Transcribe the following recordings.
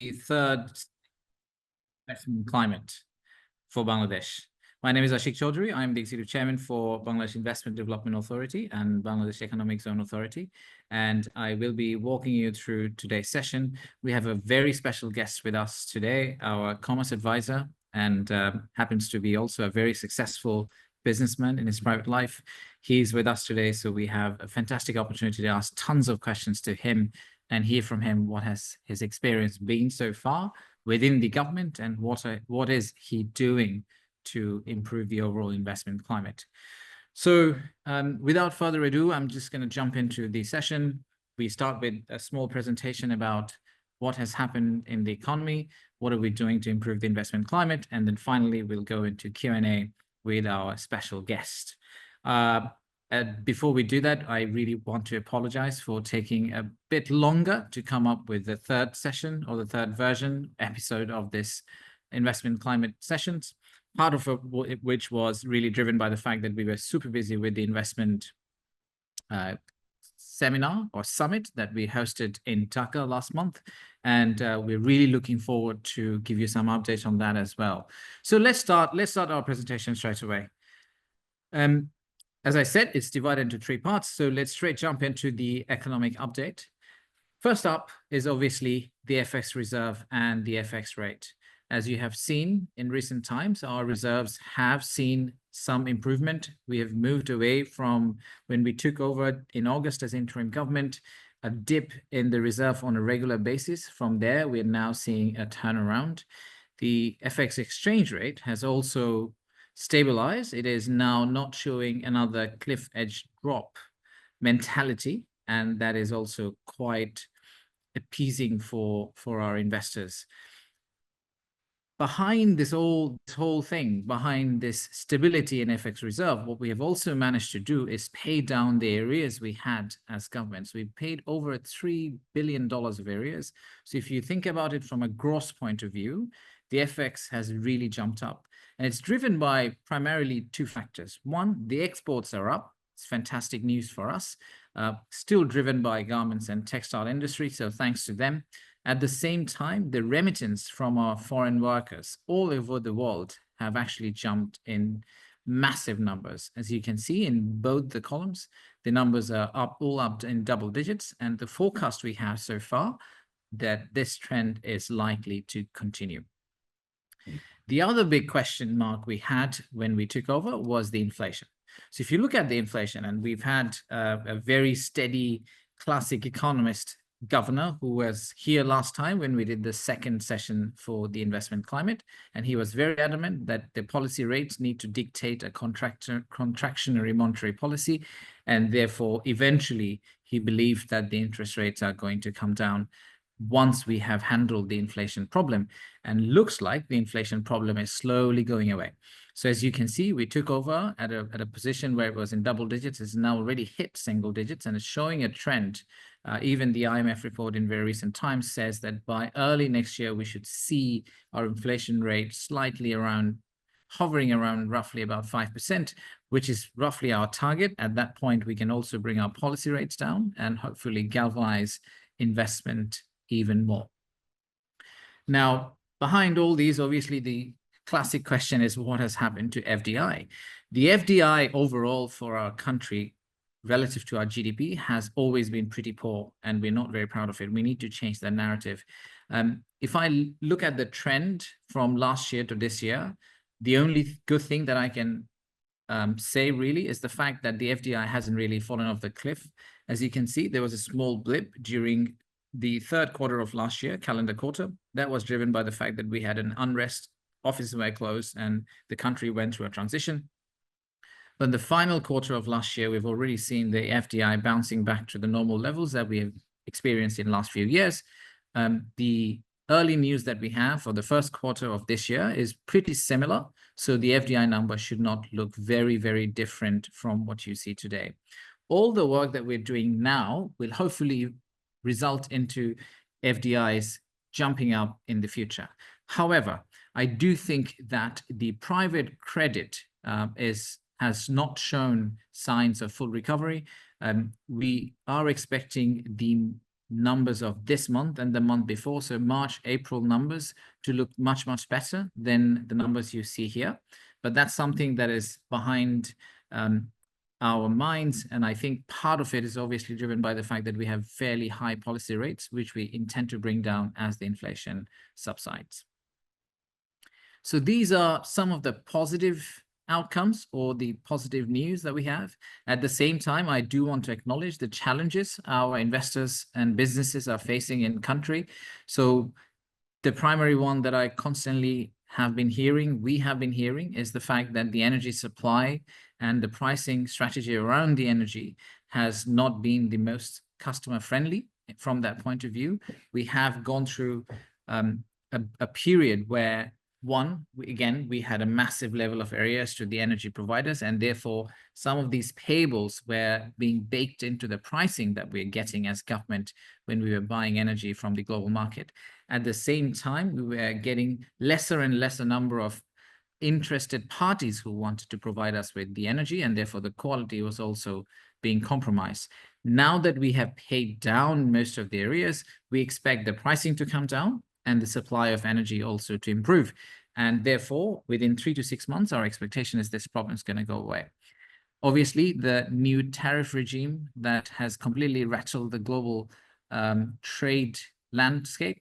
third investment climate for Bangladesh. My name is Ashik Chowdhury. I'm the Executive Chairman for Bangladesh Investment Development Authority and Bangladesh Economic Zone Authority. And I will be walking you through today's session. We have a very special guest with us today, our commerce advisor, and happens to be also a very successful businessman in his private life. He's with us today, so we have a fantastic opportunity to ask tons of questions to him and hear from him what has his experience been so far within the government and what is he doing to improve the overall investment climate. So without further ado, I'm just going to jump into the session. We start with a small presentation about what has happened in the economy, what are we doing to improve the investment climate, and then finally we'll go into Q&A with our special guest. Before we do that, I really want to apologize for taking a bit longer to come up with the third session or the third episode of this investment climate sessions, part of which was really driven by the fact that we were super busy with the investment seminar or summit that we hosted in Dhaka last month. And we're really looking forward to give you some updates on that as well. So let's start our presentation straight away. As I said, it's divided into three parts. So let's straight jump into the economic update. First up is obviously the FX reserve and the FX rate. As you have seen in recent times, our reserves have seen some improvement. We have moved away from when we took over in August as interim government, a dip in the reserve on a regular basis. From there, we're now seeing a turnaround. The FX exchange rate has also stabilized. It is now not showing another cliff edge drop mentality, and that is also quite appeasing for our investors. Behind this whole thing, behind this stability in FX reserve, what we have also managed to do is pay down the arrears we had as governments. We paid over $3 billion of arrears. So if you think about it from a gross point of view, the FX has really jumped up. And it's driven by primarily two factors. One, the exports are up. It's fantastic news for us. Still driven by garments and textile industry, so thanks to them. At the same time, the remittance from our foreign workers all over the world have actually jumped in massive numbers. As you can see in both the columns, the numbers are all up in double digits. And the forecast we have so far that this trend is likely to continue. The other big question mark we had when we took over was the inflation. So if you look at the inflation, and we've had a very steady classic economist governor who was here last time when we did the second session for the investment climate, and he was very adamant that the policy rates need to dictate a contractionary monetary policy, and therefore eventually he believed that the interest rates are going to come down once we have handled the inflation problem. And looks like the inflation problem is slowly going away. So as you can see, we took over at a position where it was in double digits. It's now already hit single digits, and it's showing a trend. Even the IMF report in very recent times says that by early next year, we should see our inflation rate slightly hovering around roughly about 5%, which is roughly our target. At that point, we can also bring our policy rates down and hopefully galvanize investment even more. Now, behind all these, obviously, the classic question is what has happened to FDI? The FDI overall for our country relative to our GDP has always been pretty poor, and we're not very proud of it. We need to change that narrative. If I look at the trend from last year to this year, the only good thing that I can say really is the fact that the FDI hasn't really fallen off the cliff. As you can see, there was a small blip during the third quarter of last year, calendar quarter. That was driven by the fact that we had an unrest, offices were closed, and the country went through a transition. But the final quarter of last year, we've already seen the FDI bouncing back to the normal levels that we have experienced in the last few years. The early news that we have for the first quarter of this year is pretty similar. So the FDI number should not look very, very different from what you see today. All the work that we're doing now will hopefully result into FDIs jumping up in the future. However, I do think that the private credit has not shown signs of full recovery. We are expecting the numbers of this month and the month before, so March, April numbers, to look much, much better than the numbers you see here. But that's something that is behind our minds. And I think part of it is obviously driven by the fact that we have fairly high policy rates, which we intend to bring down as the inflation subsides. So these are some of the positive outcomes or the positive news that we have. At the same time, I do want to acknowledge the challenges our investors and businesses are facing in country. So the primary one that I constantly have been hearing, we have been hearing, is the fact that the energy supply and the pricing strategy around the energy has not been the most customer friendly from that point of view. We have gone through a period where we had a massive level of arrears to the energy providers, and therefore some of these payables were being baked into the pricing that we're getting as government when we were buying energy from the global market. At the same time, we were getting lesser and lesser number of interested parties who wanted to provide us with the energy, and therefore the quality was also being compromised. Now that we have paid down most of the arrears, we expect the pricing to come down and the supply of energy also to improve. And therefore, within 3 to 6 months, our expectation is this problem is going to go away. Obviously, the new tariff regime that has completely rattled the global trade landscape,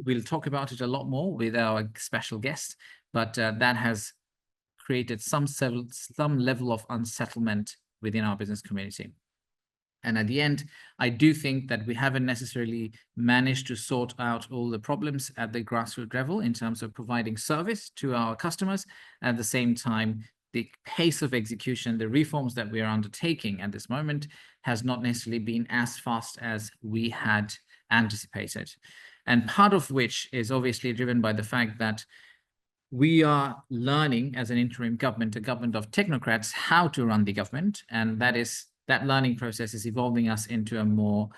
we'll talk about it a lot more with our special guest, but that has created some level of unsettlement within our business community. And at the end, I do think that we haven't necessarily managed to sort out all the problems at the grassroots level in terms of providing service to our customers. At the same time, the pace of execution, the reforms that we are undertaking at this moment has not necessarily been as fast as we had anticipated. And part of which is obviously driven by the fact that we are learning as an interim government, a government of technocrats, how to run the government. And that learning process is evolving us into a more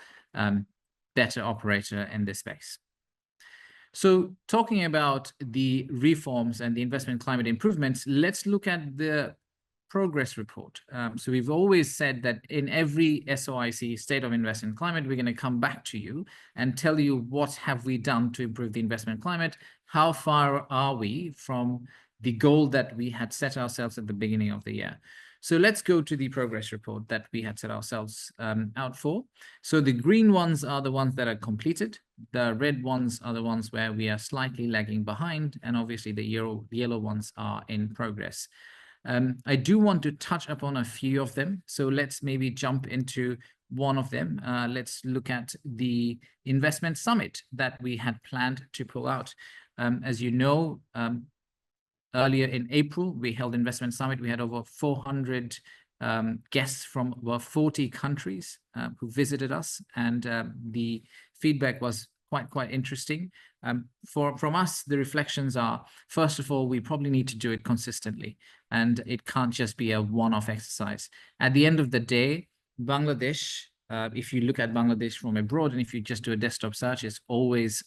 better operator in this space. So talking about the reforms and the investment climate improvements, let's look at the progress report. So we've always said that in every SOIC, State of Investment Climate, we're going to come back to you and tell you what have we done to improve the investment climate, how far are we from the goal that we had set ourselves at the beginning of the year. So let's go to the progress report that we had set ourselves out for. So the green ones are the ones that are completed. The red ones are the ones where we are slightly lagging behind. And obviously the yellow ones are in progress. I do want to touch upon a few of them. So let's maybe jump into one of them. Let's look at the investment summit that we had planned to pull out. As you know, earlier in April, we held investment summit. We had over 400 guests from over 40 countries who visited us, and the feedback was quite interesting. From us, the reflections are, first of all, we probably need to do it consistently, and it can't just be a one-off exercise. At the end of the day, Bangladesh, if you look at Bangladesh from abroad, and if you just do a desktop search, is always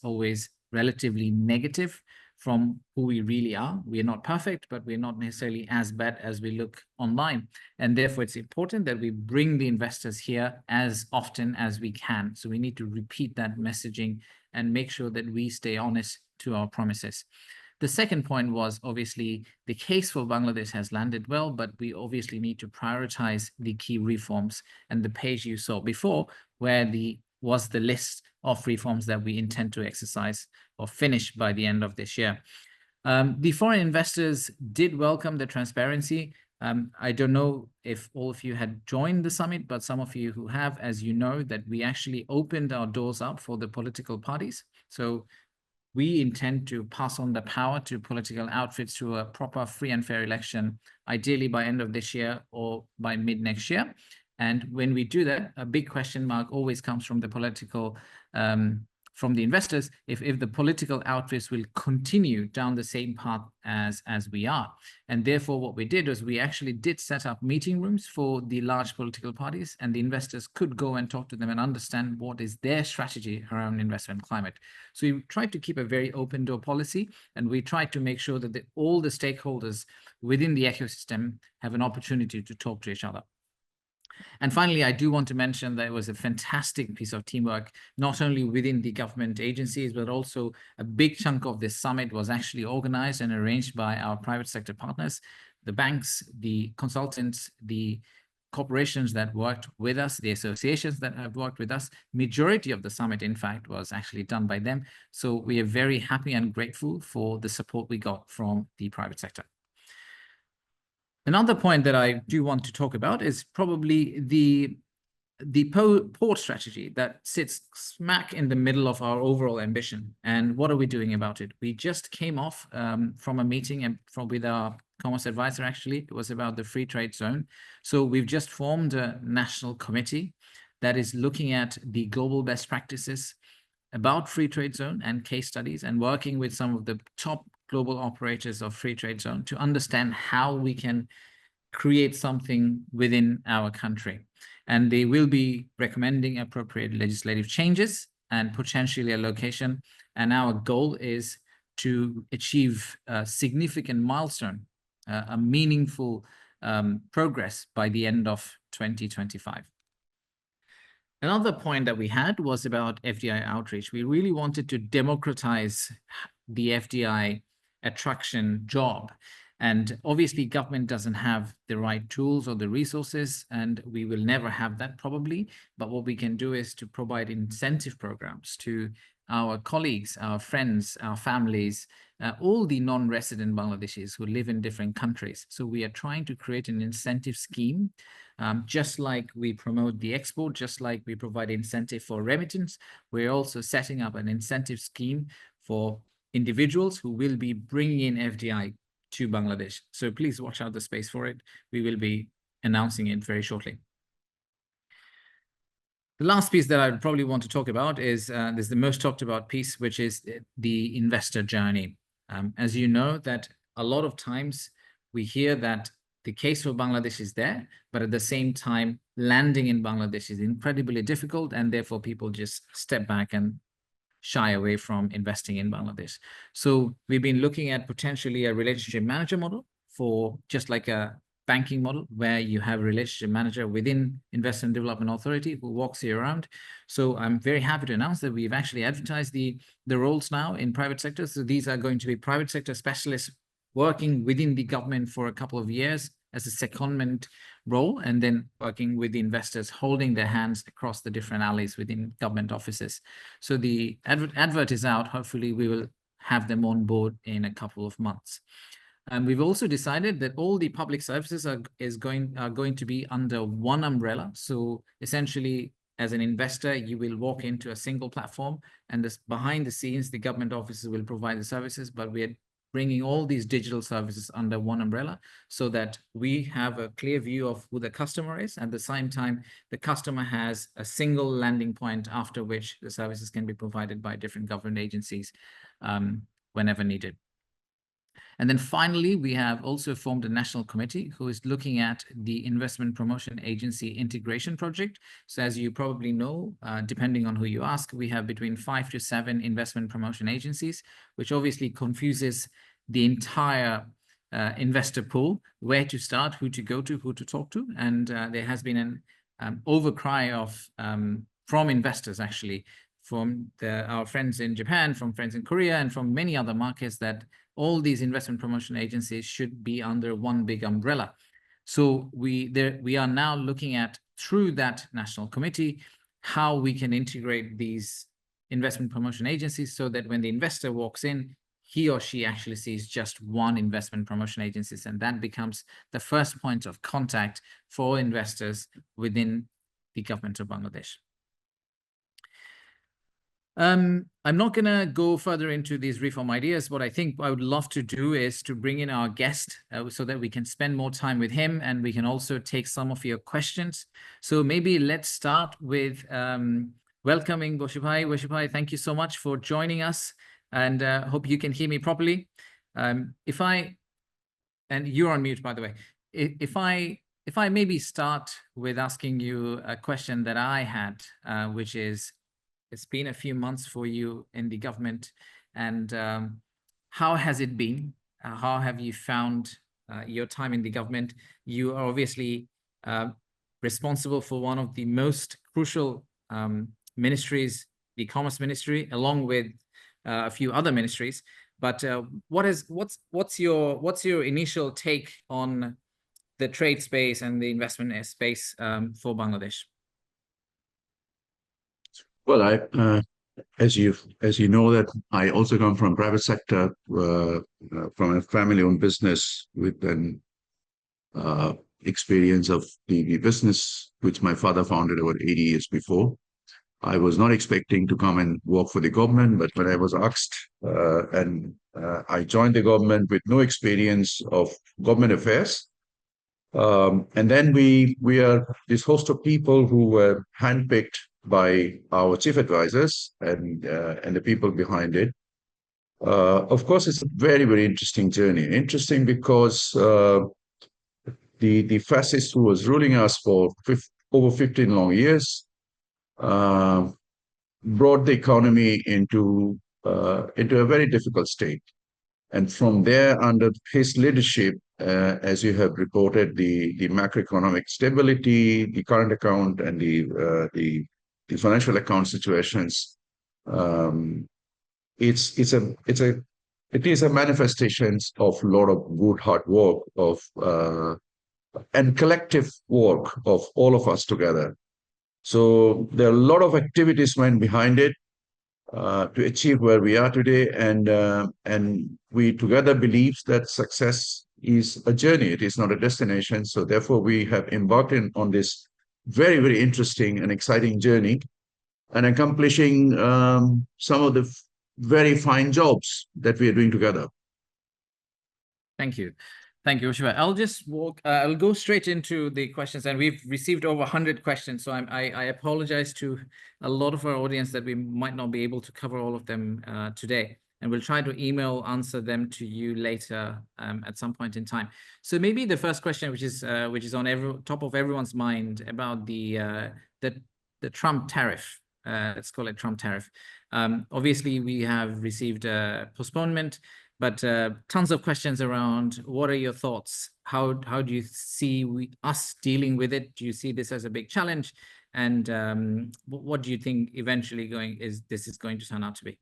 relatively negative from who we really are. We are not perfect, but we're not necessarily as bad as we look online. And therefore, it's important that we bring the investors here as often as we can. So we need to repeat that messaging and make sure that we stay honest to our promises. The second point was obviously the case for Bangladesh has landed well, but we obviously need to prioritize the key reforms. And the page you saw before, where was the list of reforms that we intend to exercise or finish by the end of this year. The foreign investors did welcome the transparency. I don't know if all of you had joined the summit, but some of you who have, as you know, that we actually opened our doors up for the political parties. So we intend to pass on the power to political outfits through a proper, free and fair election, ideally by end of this year or by mid next year. And when we do that, a big question mark always comes from the political, from the investors, if the political outfits will continue down the same path as we are. And therefore, what we did was we actually did set up meeting rooms for the large political parties, and the investors could go and talk to them and understand what is their strategy around investment climate. So we tried to keep a very open door policy, and we tried to make sure that all the stakeholders within the ecosystem have an opportunity to talk to each other. And finally, I do want to mention that it was a fantastic piece of teamwork, not only within the government agencies, but also a big chunk of this summit was actually organized and arranged by our private sector partners, the banks, the consultants, the corporations that worked with us, the associations that have worked with us. Majority of the summit, in fact, was actually done by them. So we are very happy and grateful for the support we got from the private sector. Another point that I do want to talk about is probably the port strategy that sits smack in the middle of our overall ambition. And what are we doing about it? We just came off from a meeting with our commerce advisor, actually. It was about the free trade zone. So we've just formed a national committee that is looking at the global best practices about free trade zone and case studies, and working with some of the top global operators of free trade zone to understand how we can create something within our country. And they will be recommending appropriate legislative changes and potentially a location. And our goal is to achieve a significant milestone, a meaningful progress by the end of 2025. Another point that we had was about FDI outreach. We really wanted to democratize the FDI attraction job. And obviously, government doesn't have the right tools or the resources, and we will never have that probably. But what we can do is to provide incentive programs to our colleagues, our friends, our families, all the non-resident Bangladeshis who live in different countries. So we are trying to create an incentive scheme. Just like we promote the export, just like we provide incentive for remittance, we're also setting up an incentive scheme for individuals who will be bringing in FDI to Bangladesh. So please watch out the space for it. We will be announcing it very shortly. The last piece that I probably want to talk about is this the most talked about piece, which is the investor journey. As you know, that a lot of times we hear that the case for Bangladesh is there, but at the same time, landing in Bangladesh is incredibly difficult, and therefore people just step back and shy away from investing in Bangladesh. So we've been looking at potentially a relationship manager model for just like a banking model where you have a relationship manager within Investment Development Authority who walks you around. So I'm very happy to announce that we've actually advertised the roles now in private sector. So these are going to be private sector specialists working within the government for a couple of years as a secondment role, and then working with the investors, holding their hands across the different alleys within government offices. So the advert is out. Hopefully we will have them on board in a couple of months. And we've also decided that all the public services are going to be under one umbrella. So essentially, as an investor, you will walk into a single platform, and this behind the scenes, the government offices will provide the services, but we're bringing all these digital services under one umbrella so that we have a clear view of who the customer is. At the same time, the customer has a single landing point after which the services can be provided by different government agencies whenever needed. And then finally, we have also formed a national committee who is looking at the Investment Promotion Agency Integration Project. So as you probably know, depending on who you ask, we have between 5 to 7 investment promotion agencies, which obviously confuses the entire investor pool, where to start, who to go to, who to talk to. And there has been an overcry of from investors, actually, from our friends in Japan, from friends in Korea, and from many other markets, that all these investment promotion agencies should be under one big umbrella. So we are now looking at, through that national committee, how we can integrate these investment promotion agencies so that when the investor walks in, he or she actually sees just one investment promotion agency, and that becomes the first point of contact for investors within the government of Bangladesh. I'm not going to go further into these reform ideas. What I think I would love to do is to bring in our guest so that we can spend more time with him, and we can also take some of your questions. So maybe let's start with welcoming Bashir Bhai. Bashir Bhai, thank you so much for joining us, and hope you can hear me properly. And you're on mute, by the way. If I maybe start with asking you a question that I had, which is, it's been a few months for you in the government, and how has it been? How have you found your time in the government? You are obviously responsible for one of the most crucial ministries, the Commerce Ministry, along with a few other ministries. But what's your initial take on the trade space and the investment space for Bangladesh? Well, as you know, that I also come from private sector, from a family-owned business with an experience of the business which my father founded about 80 years before. I was not expecting to come and work for the government, but when I was asked, I joined the government with no experience of government affairs. And then we are this host of people who were handpicked by our chief advisors and the people behind it. Of course, it's a very, very interesting journey. Interesting because the fascist who was ruling us for over 15 long years uh, brought the economy into a very difficult state. And from there, under his leadership, as you have reported, the macroeconomic stability, the current account, and the financial account situations, um, it is a manifestation of a lot of good hard work and collective work of all of us together. So there are a lot of activities went behind it to achieve where we are today, and we together believe that success is a journey; it is not a destination. So therefore, we have embarked on this very, very interesting and exciting journey, and accomplishing some of the very fine jobs that we are doing together. Thank you. Thank you, Shiva. I'll go straight into the questions, and we've received over 100 questions. So I apologize to a lot of our audience that we might not be able to cover all of them today. And we'll try to answer them to you later at some point in time. So maybe the first question, which is on top of everyone's mind, about the Trump tariff. Let's call it Trump tariff. Obviously, we have received a postponement, but tons of questions around what are your thoughts? How do you see us dealing with it? Do you see this as a big challenge? And what do you think eventually this is going to turn out to be?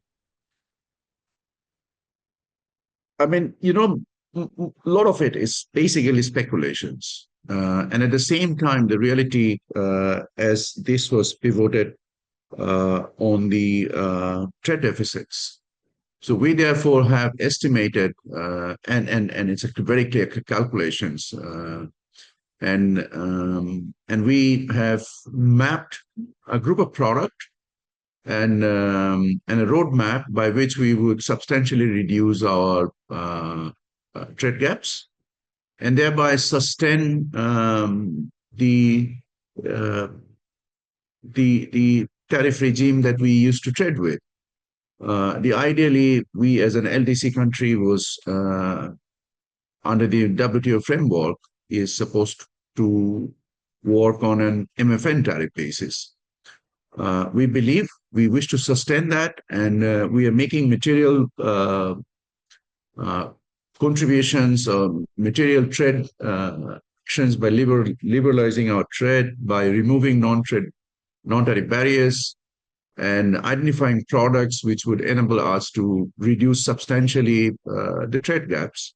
I mean, a lot of it is basically speculations. And at the same time, the reality, as this was pivoted on the trade deficits. So we therefore have estimated, and it's a very clear calculations, and we have mapped a group of product and a roadmap by which we would substantially reduce our trade gaps and thereby sustain the tariff regime that we used to trade with. Ideally, we as an LDC country was under the WTO framework is supposed to work on an MFN tariff basis. We believe we wish to sustain that, and we are making material contributions or material trade actions by liberalizing our trade, by removing non-tariff barriers, and identifying products which would enable us to reduce substantially the trade gaps,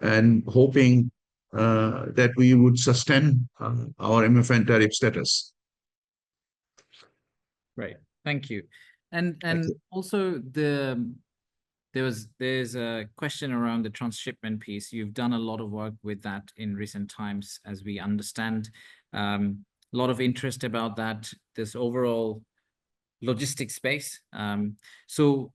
and hoping that we would sustain our MFN tariff status. Right. Thank you. And also there's a question around the transshipment piece. You've done a lot of work with that in recent times, as we understand. A lot of interest about that, this overall logistics space. So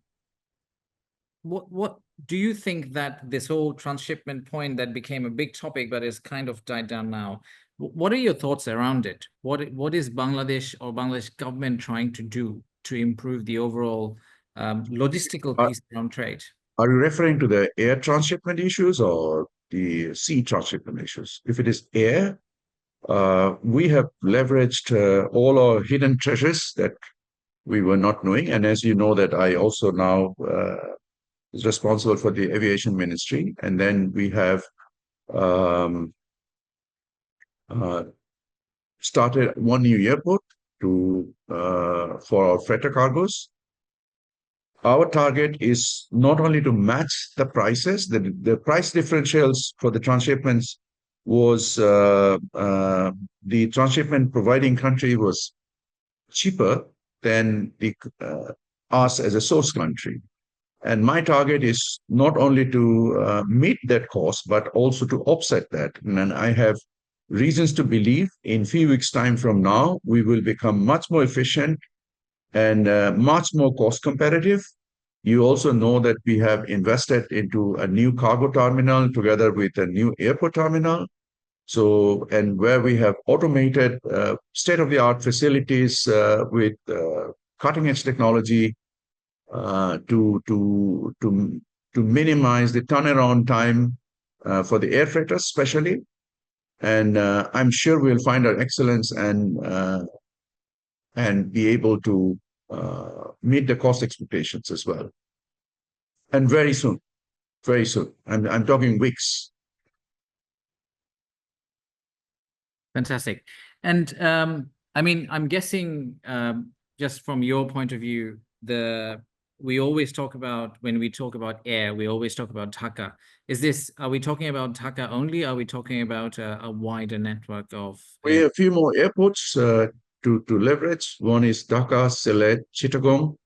what do you think that this whole transshipment point that became a big topic but is kind of died down now, what are your thoughts around it? What is Bangladesh or Bangladesh government trying to do to improve the overall logistical piece around trade? Are you referring to the air transshipment issues or the sea transshipment issues? If it is air, we have leveraged all our hidden treasures that we were not knowing. And as you know, that I also now is responsible for the aviation ministry. And then we have started one new airport for our freighter cargoes. Our target is not only to match the prices, the price differentials for the transshipments was the transshipment providing country was cheaper than us as a source country. And my target is not only to meet that cost, but also to offset that. And I have reasons to believe in a few weeks' time from now, we will become much more efficient and much more cost competitive. You also know that we have invested into a new cargo terminal together with a new airport terminal. So, and where we have automated state-of-the-art facilities with cutting-edge technology to minimize the turnaround time for the air freighters, especially. And I'm sure we'll find our excellence and be able to meet the cost expectations as well. And very soon, very soon. I'm talking weeks. Fantastic. And I mean, I'm guessing just from your point of view, we always talk about, when we talk about air, we always talk about Dhaka. Are we talking about Dhaka only? Are we talking about a wider network of? We have a few more airports to leverage. One is Dhaka, Sylhet, Chittagong,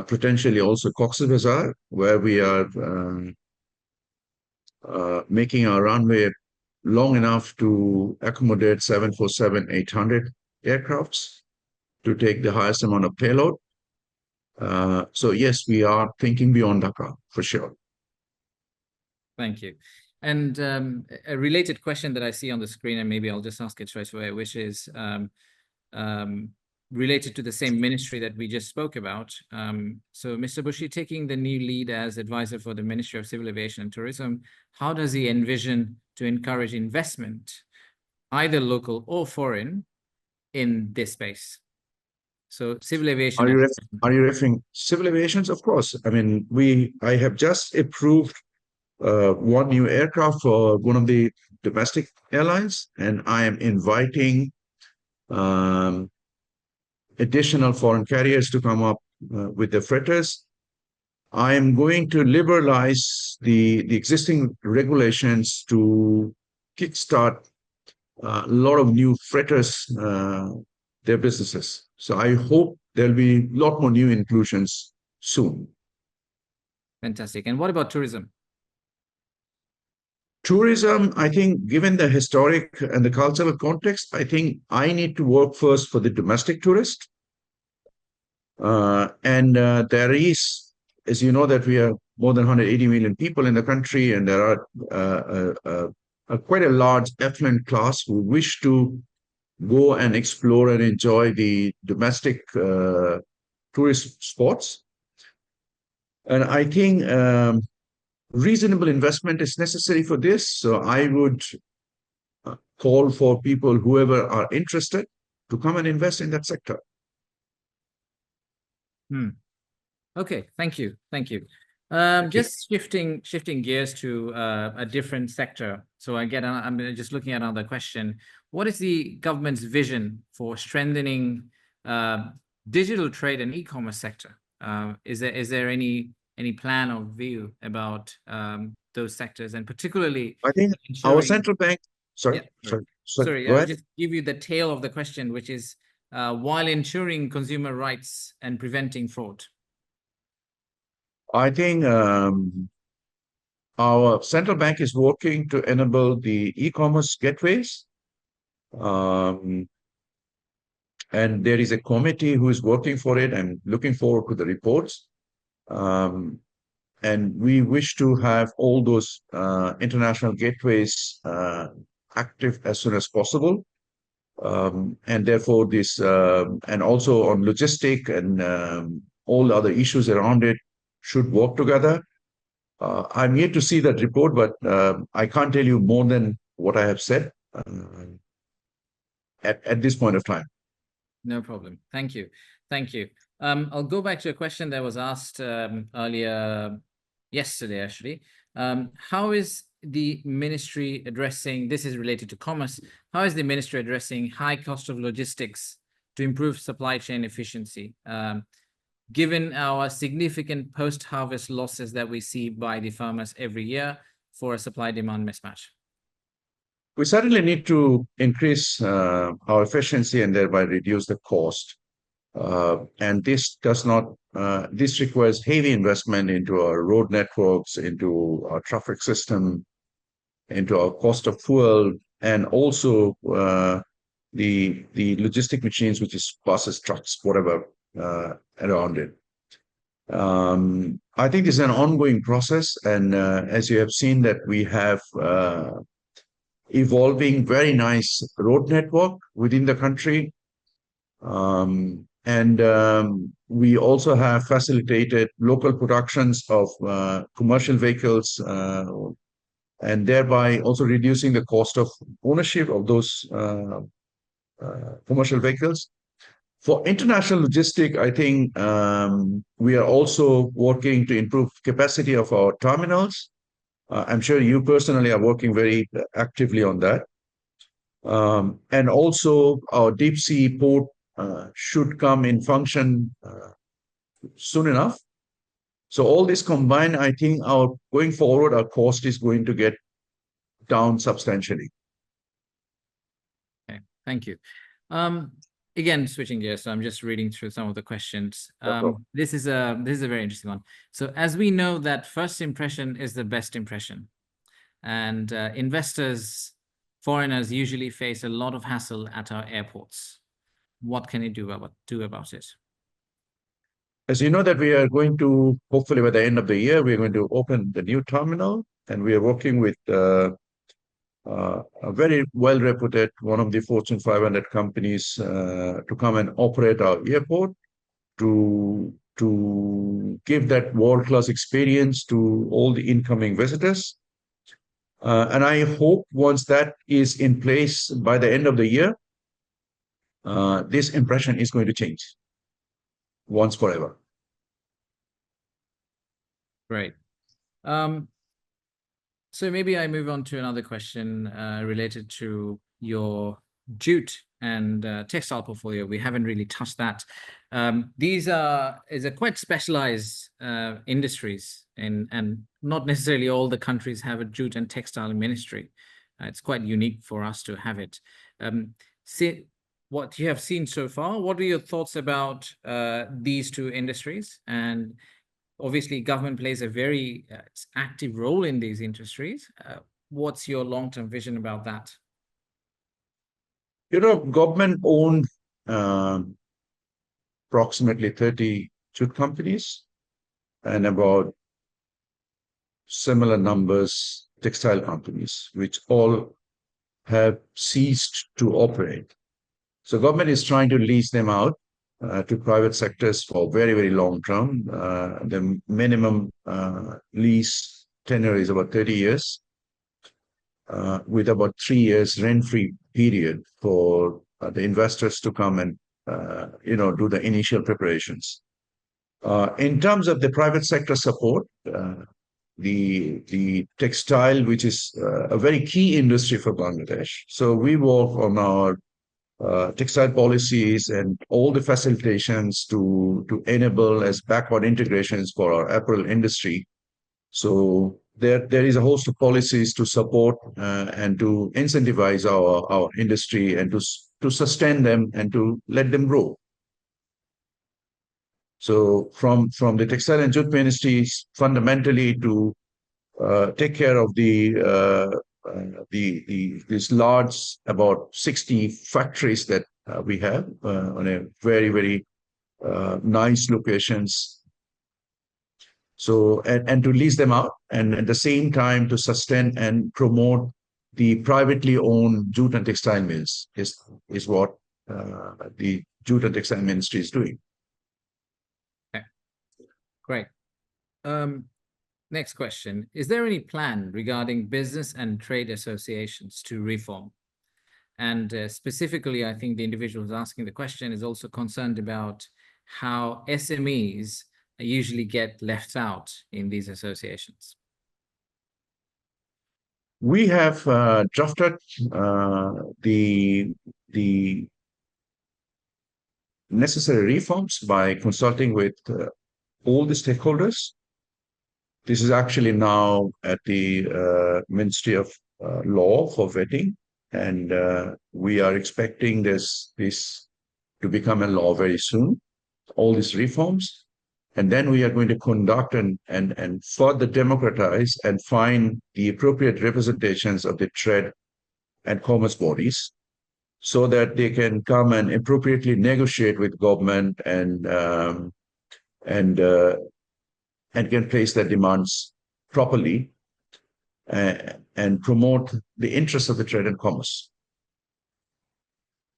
potentially also Cox's Bazar, where we are making our runway long enough to accommodate 747-800 aircrafts to take the highest amount of payload. So yes, we are thinking beyond Dhaka for sure. Thank you. And a related question that I see on the screen, and maybe I'll just ask it straight away, which is related to the same ministry that we just spoke about. So Mr. Bashir, taking the new lead as advisor for the Ministry of Civil Aviation and Tourism, how does he envision to encourage investment, either local or foreign, in this space? So civil aviation. Are you referring civil aviations? Of course. I mean, I have just approved one new aircraft for one of the domestic airlines, and I am inviting additional foreign carriers to come up with the freighters. I am going to liberalize the existing regulations to kickstart a lot of new freighters, their businesses. So I hope there'll be a lot more new inclusions soon. Fantastic. And what about tourism? Tourism, I think, given the historic and the cultural context, I think I need to work first for the domestic tourist. There is, as you know, that we are more than 180 million people in the country, and there are quite a large affluent class who wish to go and explore and enjoy the domestic tourist spots. And I think reasonable investment is necessary for this. So I would call for people, whoever are interested, to come and invest in that sector. Okay, thank you. Thank you. Just shifting gears to a different sector. So again, I'm just looking at another question. What is the government's vision for strengthening digital trade and e-commerce sector? Is there any plan or view about those sectors, and particularly? I think our central bank. Sorry. I'll just give you the tail of the question, which is while ensuring consumer rights and preventing fraud. I think our central bank is working to enable the e-commerce gateways. And there is a committee who is working for it and looking forward to the reports. And we wish to have all those international gateways active as soon as possible. And therefore, and also on logistic and all the other issues around it should work together. I'm yet to see that report, but I can't tell you more than what I have said at this point of time. No problem. Thank you. Thank you. I'll go back to a question that was asked earlier yesterday, actually. How is the ministry addressing, this is related to commerce, how is the ministry addressing high cost of logistics to improve supply chain efficiency, given our significant post-harvest losses that we see by the farmers every year for a supply-demand mismatch? We certainly need to increase our efficiency and thereby reduce the cost. And this requires heavy investment into our road networks, into our traffic system, into our cost of fuel, and also the logistic machines, which is buses, trucks, whatever around it. I think it's an ongoing process, and as you have seen that we have evolving very nice road network within the country. We also have facilitated local productions of commercial vehicles and thereby also reducing the cost of ownership of those commercial vehicles. For international logistic, I think we are also working to improve capacity of our terminals. I'm sure you personally are working very actively on that. And also our deep sea port should come in function soon enough. So all this combined, I think going forward, our cost is going to get down substantially. Okay, thank you. Again, switching gears, so I'm just reading through some of the questions. This is a very interesting one. So as we know that first impression is the best impression, and investors, foreigners usually face a lot of hassle at our airports. What can you do about it? As you know that we are going to, hopefully by the end of the year, we're going to open the new terminal, and we are working with a very well-reputed, one of the Fortune 500 companies to come and operate our airport to give that world-class experience to all the incoming visitors. And I hope once that is in place by the end of the year, this impression is going to change once forever. Great. So maybe I move on to another question related to your jute and textile portfolio. We haven't really touched that. These are quite specialized industries, and not necessarily all the countries have a jute and textile ministry. It's quite unique for us to have it. See what you have seen so far. What are your thoughts about these two industries? And obviously, government plays a very active role in these industries. What's your long-term vision about that? You know, government owned approximately 30 jute companies and about similar numbers textile companies, which all have ceased to operate. So government is trying to lease them out to private sectors for very, very long term. The minimum lease tenure is about 30 years, with about 3 years rent-free period for the investors to come and do the initial preparations. In terms of the private sector support, the textile, which is a very key industry for Bangladesh. So we work on our textile policies and all the facilitations to enable as backward integrations for our apparel industry. So there is a host of policies to support and to incentivize our industry and to sustain them and to let them grow. So from the textile and jute ministries fundamentally to take care of these large, about 60 factories that we have on a very, very nice locations. So, and to lease them out, and at the same time to sustain and promote the privately owned jute and textile mills is what the jute and textile ministry is doing. Okay. Great. Next question. Is there any plan regarding business and trade associations to reform? And specifically, I think the individual who's asking the question is also concerned about how SMEs usually get left out in these associations. we have drafted the necessary reforms by consulting with all the stakeholders. This is actually now at the Ministry of Law for vetting, and we are expecting this to become a law very soon. All these reforms, and then we are going to conduct and further democratize and find the appropriate representations of the trade and commerce bodies so that they can come and appropriately negotiate with government and and can place their demands properly uh, and promote the interests of the trade and commerce.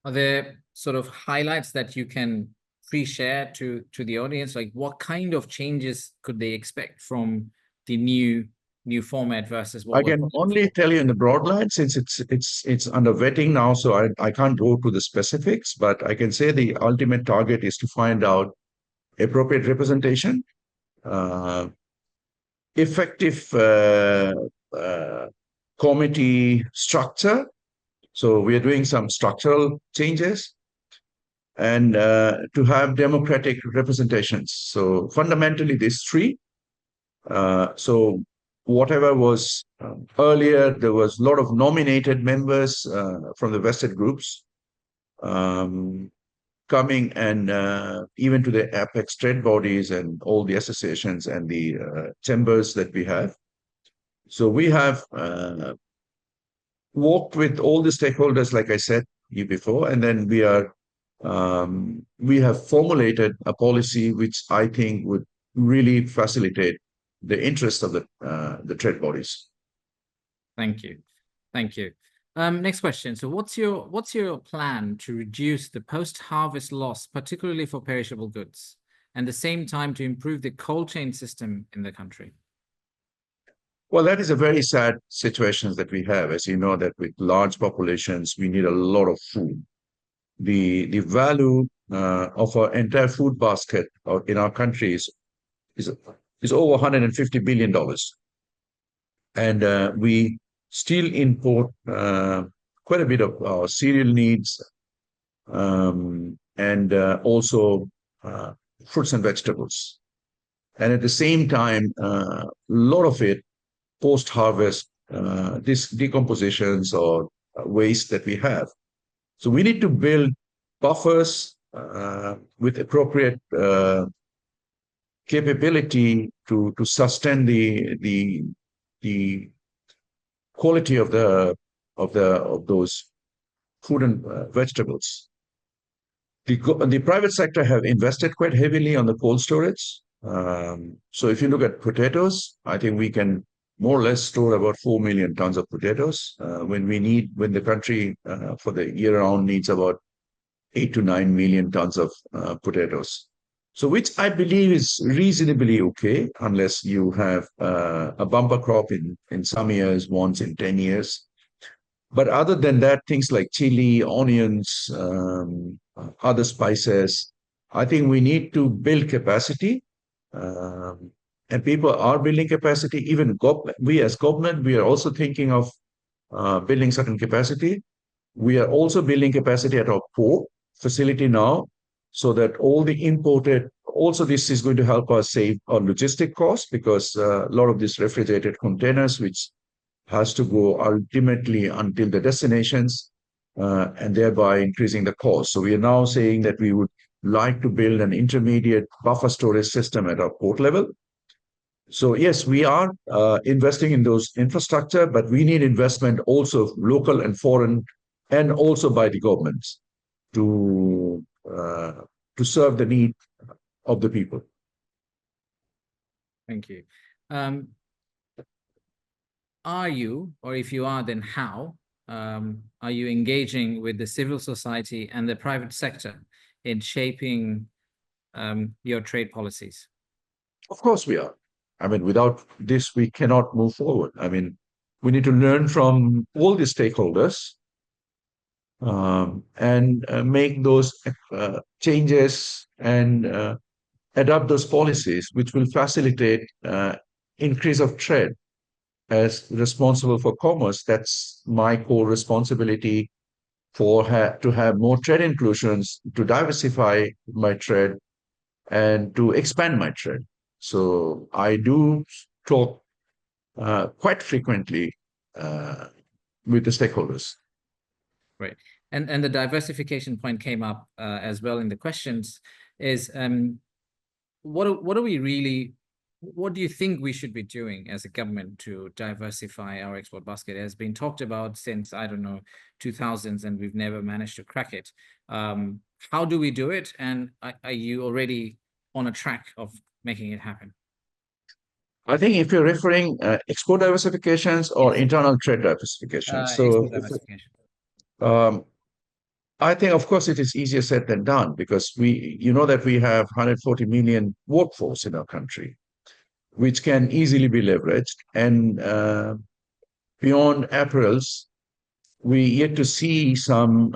Are there sort of highlights that you can pre-share to the audience? Like what kind of changes could they expect from the new format versus what I was can only before? tell you in the broad line since it's under vetting now, so I can't go to the specifics, but I can say the ultimate target is to find out appropriate representation, uh, effective uh, committee structure. So we are doing some structural changes and to have democratic representations. So fundamentally, these three. So whatever was earlier, there was a lot of nominated members from the vested groups um, coming and even to the apex trade bodies and all the associations and the chambers that we have. So we have worked with all the stakeholders, like I said you before, and then we have formulated a policy which I think would really facilitate the interest of the trade bodies. Thank you. Thank you. Next question. So what's your plan to reduce the post-harvest loss, particularly for perishable goods, and the same time to improve the cold chain system in the country? Well, that is a very sad situation that we have. As you know, that with large populations, we need a lot of food. The value of our entire food basket in our country is, is over $150 billion. And we still import quite a bit of our cereal needs and also fruits and vegetables. And at the same time, a lot of it post-harvest, these decompositions or waste that we have. So we need to build buffers with appropriate capability to sustain the quality of those food and vegetables. The private sector have invested quite heavily on the cold storage. So if you look at potatoes, I think we can more or less store about 4 million tons of potatoes when the country for the year round needs about 8 to 9 million tons of potatoes. So which I believe is reasonably okay, unless you have a bumper crop in some years, once in 10 years. But other than that, things like chili, onions, other spices, I think we need to build capacity. And people are building capacity. Even we as government, we are also thinking of building certain capacity. We are also building capacity at our port facility now, so that all the imported, also this is going to help us save on logistic costs because a lot of these refrigerated containers, which has to go ultimately until the destinations and thereby increasing the cost. So we are now saying that we would like to build an intermediate buffer storage system at our port level. So yes, we are investing in those infrastructure, but we need investment also local and foreign, and also by the governments to serve the need of the people. Thank you. Are you, or if you are, then how are you engaging with the civil society and the private sector in shaping your trade policies? Of course we are. I mean, without this, we cannot move forward. I mean, we need to learn from all the stakeholders and make those changes and adopt those policies which will facilitate increase of trade. as responsible for commerce, that's my core responsibility to have more trade inclusions, to diversify my trade, and to expand my trade. So I do talk quite frequently uh, with the stakeholders. Right. And the diversification point came up as well in the questions is what do you think we should be doing as a government to diversify our export basket? It has been talked about since, I don't know, 2000s, and we've never managed to crack it. How do we do it? And are you already on a track of making it happen? I think if you're referring export diversifications or Yes. internal trade diversifications. Export diversification. Um, I think, of course, it is easier said than done because you know that we have 140 million workforce in our country, which can easily be leveraged. And beyond apparels, we yet to see some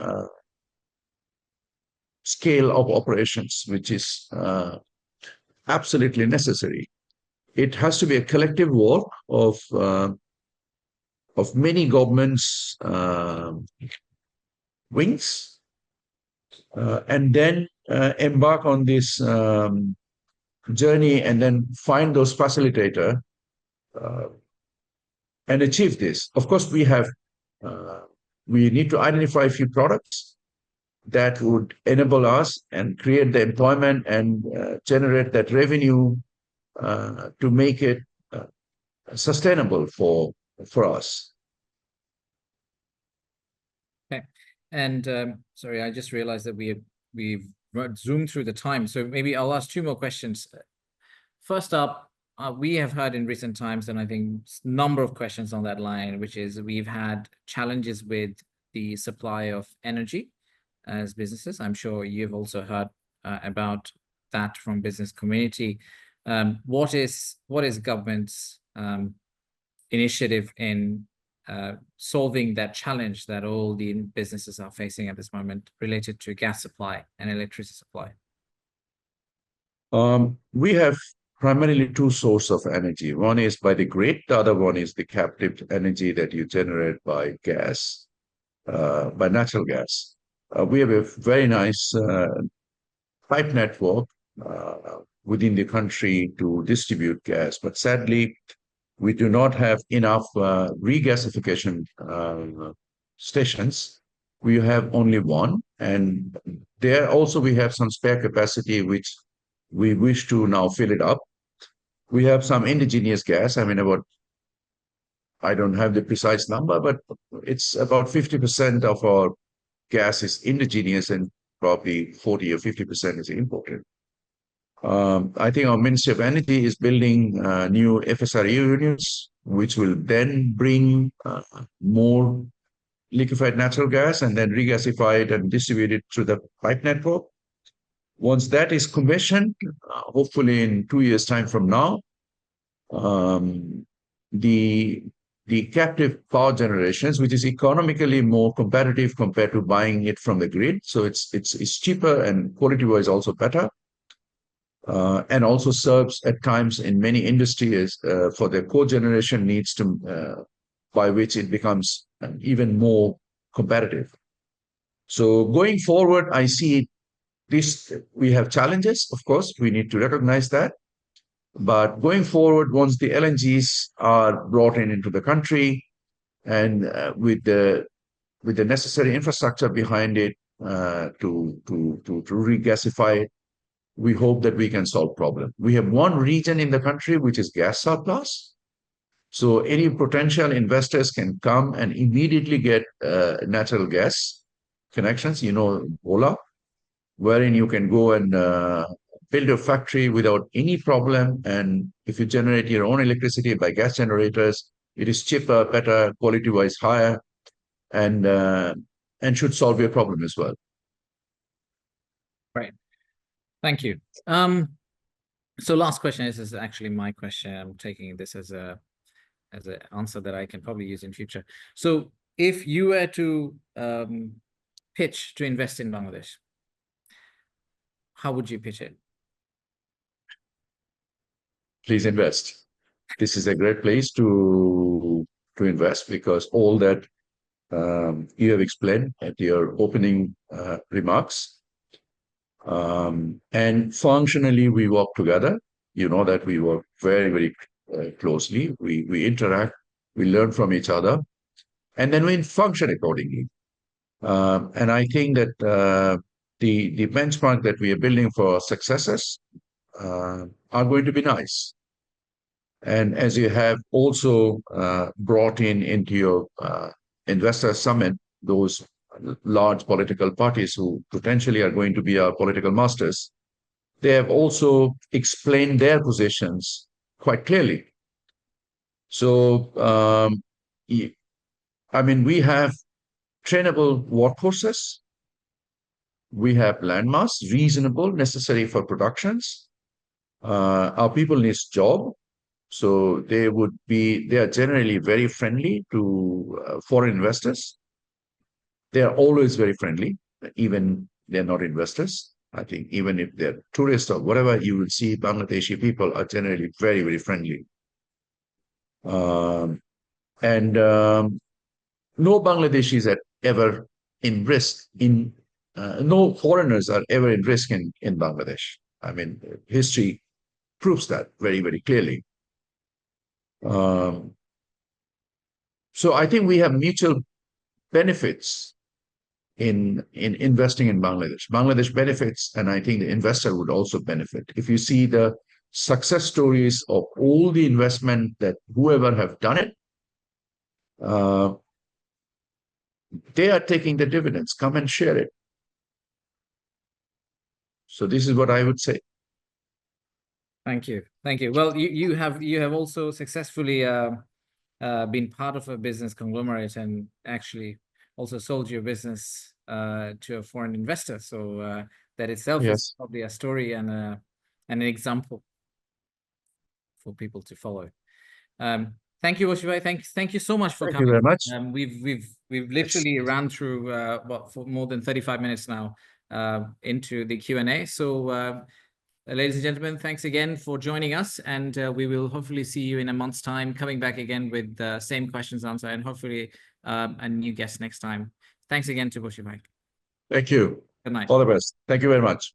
scale of operations, which is absolutely necessary. It has to be a collective work of many governments' wings, and then embark on this journey, and then find those facilitator uh, and achieve this. Of course, uh, we need to identify a few products that would enable us and create the employment and generate that revenue to make it sustainable for us. Okay. And sorry, I just realized that we've zoomed through the time. So maybe I'll ask two more questions. First up, we have heard in recent times, and I think a number of questions on that line, which is we've had challenges with the supply of energy as businesses. I'm sure you've also heard about that from business community. What is government's initiative in solving that challenge that all the businesses are facing at this moment related to gas supply and electricity supply? We have primarily two sources of energy. One is by the grid, the other one is the captive energy that you generate by gas, by natural gas. We have a very nice pipe network within the country to distribute gas, but sadly, we do not have enough regasification stations. We have only one, and there also we have some spare capacity which we wish to now fill it up. We have some indigenous gas. I mean, I don't have the precise number, but it's about 50% of our gas is indigenous and probably 40 or 50% is imported. I think our Ministry of Energy is building new FSRU units, which will then bring more liquefied natural gas and then regasified it and distribute it through the pipe network. Once that is commissioned, hopefully in 2 years' time from now, um, the captive power generations, which is economically more competitive compared to buying it from the grid, so it's cheaper and quality-wise also better. And also serves at times in many industries for their cogeneration needs by which it becomes even more competitive. So going forward, I see we have challenges, of course, we need to recognize that. But going forward, once the LNGs are brought into the country and with the necessary infrastructure behind it to regasify it, we hope that we can solve problem. We have one region in the country which is gas surplus. So any potential investors can come and immediately get natural gas connections, Ola, wherein you can go and build a factory without any problem. And if you generate your own electricity by gas generators, it is cheaper, better, quality-wise higher, and should solve your problem as well. Right. Thank you. So last question, this is actually my question. I'm taking this as an answer that I can probably use in future. So if you were to pitch to invest in Bangladesh, how would you pitch it? Please invest. this is a great place to invest, because all that you have explained at your opening remarks. And functionally, we work together. You know that we work very, very closely. We interact, we learn from each other, and then we function accordingly. And I think that the benchmark that we are building for successes are going to be nice. And as you have also brought into your investor summit those large political parties who potentially are going to be our political masters, they have also explained their positions quite clearly. So, I mean, we have trainable workforces, we have land mass, reasonable, necessary for productions. Our people need job, so they are generally very friendly to foreign investors. They are always very friendly, even they're not investors. I think even if they're tourists or whatever, you will see Bangladeshi people are generally very, very friendly. And no Bangladeshis are ever in risk no foreigners are ever in risk in Bangladesh. I mean, history proves that very, very clearly. So I think we have mutual benefits in investing in Bangladesh. Bangladesh benefits, and I think the investor would also benefit. If you see the success stories of all the investment that whoever have done it, they are taking the dividends. Come and share it. So this is what I would say. Thank you. Thank you. Well, you have also successfully been part of a business conglomerate and actually also sold your business to a foreign investor. So that itself is probably a story and an example for people to follow. Thank you, Bashir. Thank you so much for coming. Thank you very much. We've literally ran through for more than 35 minutes now into the Q&A. So ladies and gentlemen, thanks again for joining us, and we will hopefully see you in a month's time, coming back again with the same questions answered, and hopefully a new guest next time. Thanks again to Bashir. Thank you. Good night. All the best. Thank you very much.